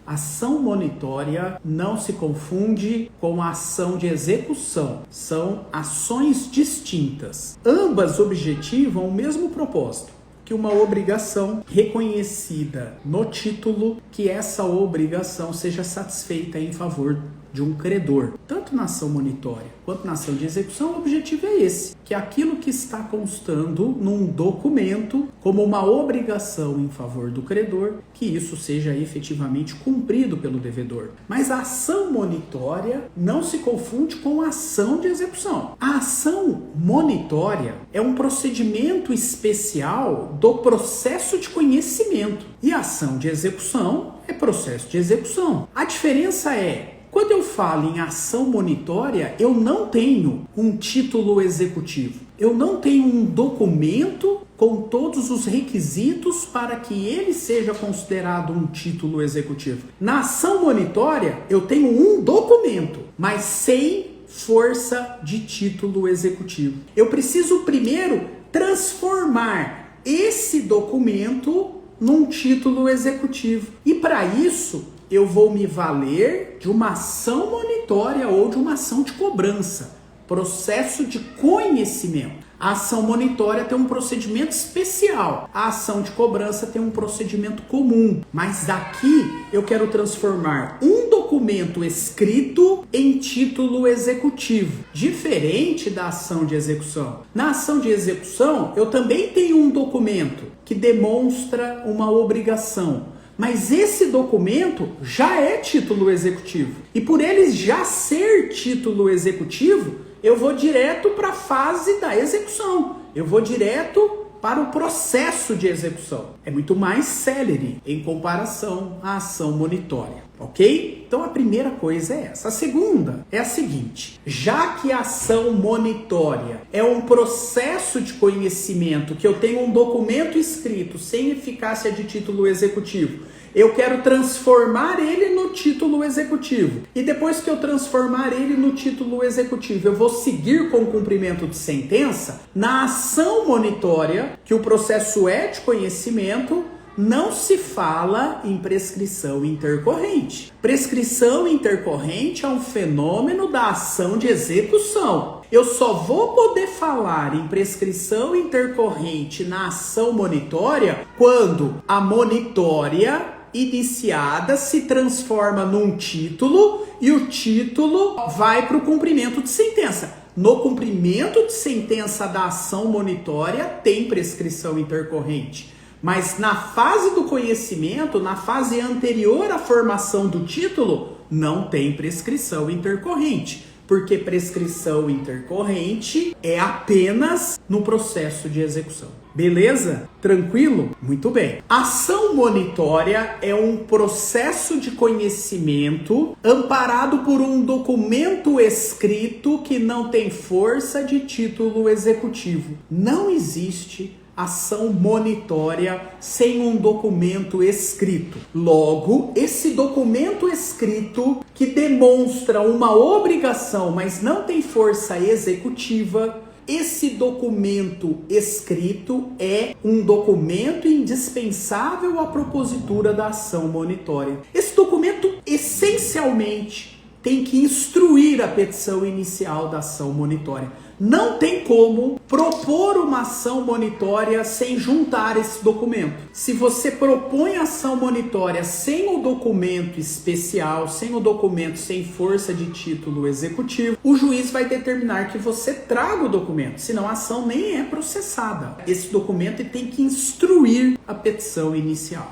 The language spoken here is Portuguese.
Ação monitória não se confunde com a ação de execução. São ações distintas. Ambas objetivam o mesmo propósito, que uma obrigação reconhecida no título, que essa obrigação seja satisfeita em favor de um credor. Tanto na ação monitória quanto na ação de execução, o objetivo é esse, que aquilo que está constando num documento como uma obrigação em favor do credor, que isso seja efetivamente cumprido pelo devedor. Mas a ação monitória não se confunde com a ação de execução. A ação monitória é um procedimento especial do processo de conhecimento e a ação de execução é processo de execução. A diferença é, quando eu falo em ação monitória, eu não tenho um título executivo. Eu não tenho um documento com todos os requisitos para que ele seja considerado um título executivo. Na ação monitória, eu tenho um documento, mas sem força de título executivo. Eu preciso primeiro transformar esse documento num título executivo. E para isso, eu vou me valer de uma ação monitória ou de uma ação de cobrança, processo de conhecimento. A ação monitória tem um procedimento especial, a ação de cobrança tem um procedimento comum, mas aqui eu quero transformar um documento escrito em título executivo, diferente da ação de execução. Na ação de execução, eu também tenho um documento que demonstra uma obrigação, mas esse documento já é título executivo. E por ele já ser título executivo, eu vou direto para a fase da execução. Eu vou direto para o processo de execução. É muito mais célere em comparação à ação monitória, ok? Então a primeira coisa é essa. A segunda é a seguinte: já que a ação monitória é um processo de conhecimento, que eu tenho um documento escrito sem eficácia de título executivo, eu quero transformar ele no título executivo. E depois que eu transformar ele no título executivo, eu vou seguir com o cumprimento de sentença. Na ação monitória, que o processo é de conhecimento, não se fala em prescrição intercorrente. Prescrição intercorrente é um fenômeno da ação de execução. Eu só vou poder falar em prescrição intercorrente na ação monitória quando a monitória iniciada se transforma num título e o título vai para o cumprimento de sentença. No cumprimento de sentença da ação monitória tem prescrição intercorrente. Mas na fase do conhecimento, na fase anterior à formação do título, não tem prescrição intercorrente. Porque prescrição intercorrente é apenas no processo de execução. Beleza? Tranquilo? Muito bem. Ação monitória é um processo de conhecimento amparado por um documento escrito que não tem força de título executivo. Não existe ação monitória sem um documento escrito. Logo, esse documento escrito que demonstra uma obrigação, mas não tem força executiva, esse documento escrito é um documento indispensável à propositura da ação monitória. Esse documento, essencialmente, tem que instruir a petição inicial da ação monitória. Não tem como propor uma ação monitória sem juntar esse documento. Se você propõe ação monitória sem o documento especial, sem o documento sem força de título executivo, o juiz vai determinar que você traga o documento, senão a ação nem é processada. Esse documento tem que instruir a petição inicial.